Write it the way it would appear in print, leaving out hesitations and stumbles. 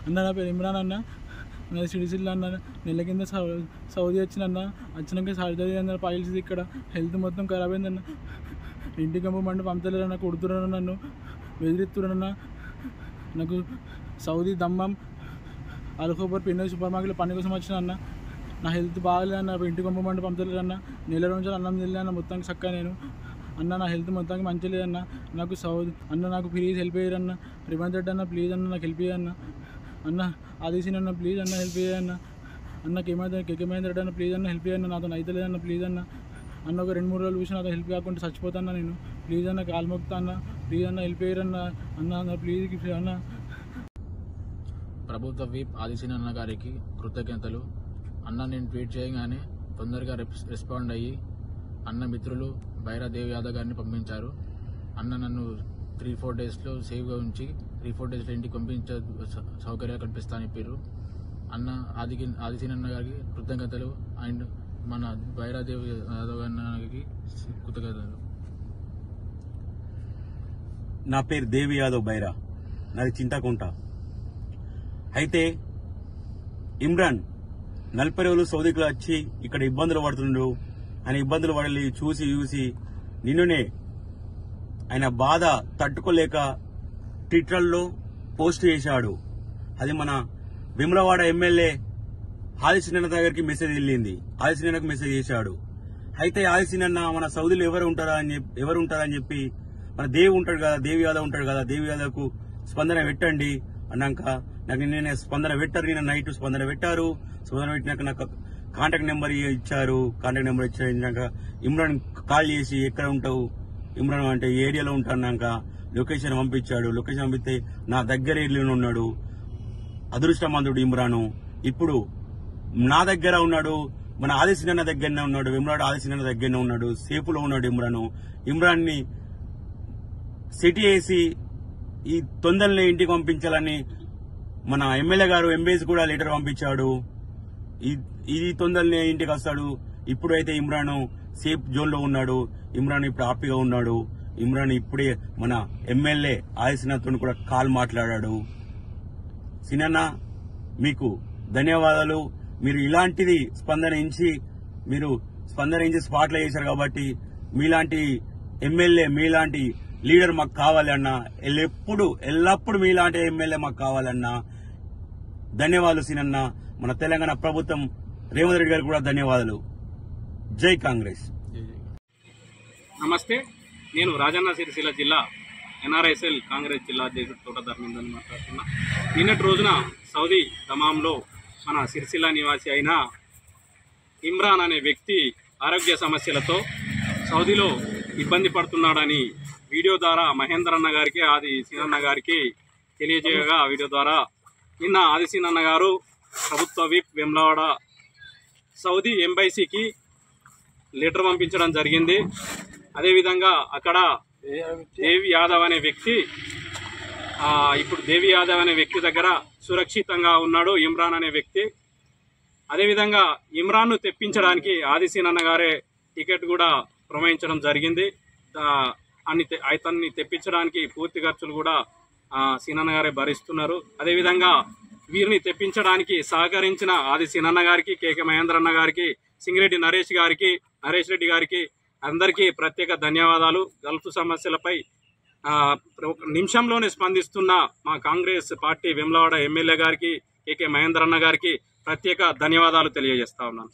అన్న నా పేరు ఇమ్రాన్ అన్న, నాది సిరిసిల్ల అన్న. నెల కింద సౌదీ వచ్చినన్న. వచ్చినాక సర్జరీ అన్న, పైల్స్ ఇక్కడ హెల్త్ మొత్తం ఖరాబ్ అయిందన్న. ఇంటికి పంపమంటే పంపలేరన్న, కొడుతున్నారన్న, నన్ను బెదిరిస్తున్నారన్న. నాకు సౌదీ దమ్మం అల్ఖోబర్ పిన్నె సూపర్ మార్కెట్లో పని కోసం వచ్చిన అన్న. నా హెల్త్ బాగాలేదన్న, ఇంటికి పంపమంటే పంపలేరన్న. నెల రోజులు అన్నం తినలేదన్న, మొత్తానికి చక్క నేను అన్న. నా హెల్త్ మొత్తానికి మంచి లేదన్న. నాకు సౌదీ అన్న, నాకు ప్లీజ్ హెల్ప్ చేయరన్న. రేవంత్ రెడ్డి అన్న ప్లీజ్ అన్న, నాకు హెల్ప్ చేయన్న అన్న. ఆదిశీన్ అన్న ప్లీజ్ అన్న, హెల్ప్ చేయన్న అన్న. కేకేమేంద్ర రెడ్డి అన్న ప్లీజ్ అన్న, హెల్ప్ చేయన్న. నాతో అయితే లేదన్న, ప్లీజ్ అన్న. అన్న ఒక 2-3 రోజులు చూసి నాతో హెల్ప్ కాకుండా చచ్చిపోతాను నేను. ప్లీజ్ అన్న, కాలు మొక్కుతా అన్న, ప్లీజ్ అన్న, హెల్ప్ చేయరన్న అన్న, ప్లీజ్ అన్న. ప్రభుత్వ వీప్ ఆదిశీన్ అన్న గారికి కృతజ్ఞతలు. అన్న నేను ట్వీట్ చేయగానే తొందరగా రెస్పాండ్ అయ్యి అన్న మిత్రులు బైరాదేవి యాదవ్ గారిని పంపించారు. అన్న నన్ను 3-4 డేస్లో సేఫ్గా ఉంచి 3-4 డేస్లో ఇంటికి పంపించే సౌకర్యాలు కల్పిస్తానని చెప్పారు. అన్న ఆదిశీన్ అన్న గారికి కృతజ్ఞతలు. అండ్ మన బైరాదేవి యాదవ్ గారికి కృతజ్ఞతలు. నా పేరు దేవి యాదవ్ బైరా, నాది చింతకుంట. అయితే ఇమ్రాన్ 40 రోజులు సౌదీకి వచ్చి ఇక్కడ ఇబ్బందులు పడుతుండు. ఆయన ఇబ్బందులు పడాలి చూసి నిన్నునే ఆయన బాధ తట్టుకోలేక ట్విట్టర్లో పోస్ట్ చేశాడు. అది మన వేములవాడ ఎమ్మెల్యే ఆదిశీన్ అన్న దగ్గరికి మెసేజ్ వెళ్ళింది. ఆదిశీన్ అన్నకు మెసేజ్ చేశాడు. అయితే ఆదిశీన్ అన్న మన సౌదీలో ఎవరు ఉంటారని చెప్పి మన దేవి ఉంటాడు కదా, దేవి యాదవ్ ఉంటాడు కదా, దేవి యాదవ్కు స్పందన పెట్టండి అన్నాక నాకు నిన్న స్పందన పెట్టారు. నిన్న నైట్ స్పందన పెట్టారు. స్పందన పెట్టినాక నాకు కాంటాక్ట్ నెంబర్ ఇచ్చారు. కాంటాక్ట్ నెంబర్ ఇచ్చాక ఇమ్రాన్ కాల్ చేసి ఎక్కడ ఉంటావు ఇమ్రాన్ అంటే ఏరియాలో ఉంటాన్నాక లొకేషన్ పంపించాడు. లొకేషన్ పంపిస్తే నా దగ్గర ఏరియాలో ఉన్నాడు. అదృష్టమంతుడు ఇమ్రాను. ఇప్పుడు నా దగ్గర ఉన్నాడు, మన ఆదిశీన్ అన్న దగ్గరనే ఉన్నాడు, ఇమ్రాన్ ఆదిశీన్ అన్న దగ్గరనే ఉన్నాడు, సేఫ్లో ఉన్నాడు ఇమ్రాను. ఇమ్రాన్ ని సిటీ వేసి ఈ తొందరనే ఇంటికి పంపించాలని మన ఎమ్మెల్యే గారు ఎంబీసీ కూడా లెటర్ పంపించాడు. ఇది తొందరనే ఇంటికి వస్తాడు. ఇప్పుడైతే ఇమ్రాన్ సేఫ్ జోన్ లో ఉన్నాడు. ఇమ్రాన్ ఇప్పుడు హ్యాపీగా ఉన్నాడు. ఇమ్రాన్ ఇప్పుడే మన ఎమ్మెల్యే ఆదిశీన్తో కూడా కాల్ మాట్లాడాడు. సినన్న మీకు ధన్యవాదాలు. మీరు ఇలాంటిది స్పందన ఇచ్చి స్పాట్లో చేశారు కాబట్టి మీలాంటి ఎమ్మెల్యే మీలాంటి లీడర్ మాకు కావాలి అన్న. ఎల్లప్పుడు మీలాంటి ఎమ్మెల్యే మాకు కావాలన్నా. ధన్యవాదాలు సినన్న. మన తెలంగాణ ప్రభుత్వం రేవంత్ రెడ్డి గారికి కూడా ధన్యవాదాలు. జై కాంగ్రెస్. నమస్తే, నేను రాజన్న సిరిసిల్ల జిల్లా ఎన్ఆర్ఐఎస్ఎల్ కాంగ్రెస్ జిల్లా అధ్యక్షుడు తోట ధర్మేందర్ మాట్లాడుతున్నా. నిన్నటి రోజున సౌదీ దమాంలో మన సిరిసిల్ల నివాసి అయిన ఇమ్రాన్ అనే వ్యక్తి ఆరోగ్య సమస్యలతో సౌదీలో ఇబ్బంది పడుతున్నాడని వీడియో ద్వారా మహేందర్ అన్న గారికి ఆదిశీన్ అన్న గారికి తెలియజేయగా, వీడియో ద్వారా నిన్న ఆదిశీన్ అన్న గారు ప్రభుత్వ విప్ వేములవాడ సౌదీ ఎంబసీకి లెటర్ పంపించడం జరిగింది. అదేవిధంగా అక్కడ దేవి యాదవ్ అనే వ్యక్తి ఇప్పుడు దేవి యాదవ్ అనే వ్యక్తి దగ్గర సురక్షితంగా ఉన్నాడు ఇమ్రాన్ అనే వ్యక్తి. అదేవిధంగా ఇమ్రాన్ను తెప్పించడానికి ఆదిశీన్ అన్న గారే టికెట్ కూడా పురమాయించడం జరిగింది. అతన్ని తెప్పించడానికి పూర్తి ఖర్చులు కూడా సీనన్న గారే భరిస్తున్నారు. అదేవిధంగా వీరిని తెప్పించడానికి సహకరించిన ఆదిశీన్ అన్న గారికి, కేకే మహేందర్ అన్న గారికి, సింగిరెడ్డి నరేష్ రెడ్డి గారికి అందరికీ ప్రత్యేక ధన్యవాదాలు. గల్ఫ్ సమస్యలపై నిమిషంలోనే స్పందిస్తున్న మా కాంగ్రెస్ పార్టీ వేములవాడ ఎమ్మెల్యే గారికి, కేకే మహేందర్ అన్న గారికి ప్రత్యేక ధన్యవాదాలు తెలియజేస్తా ఉన్నాను.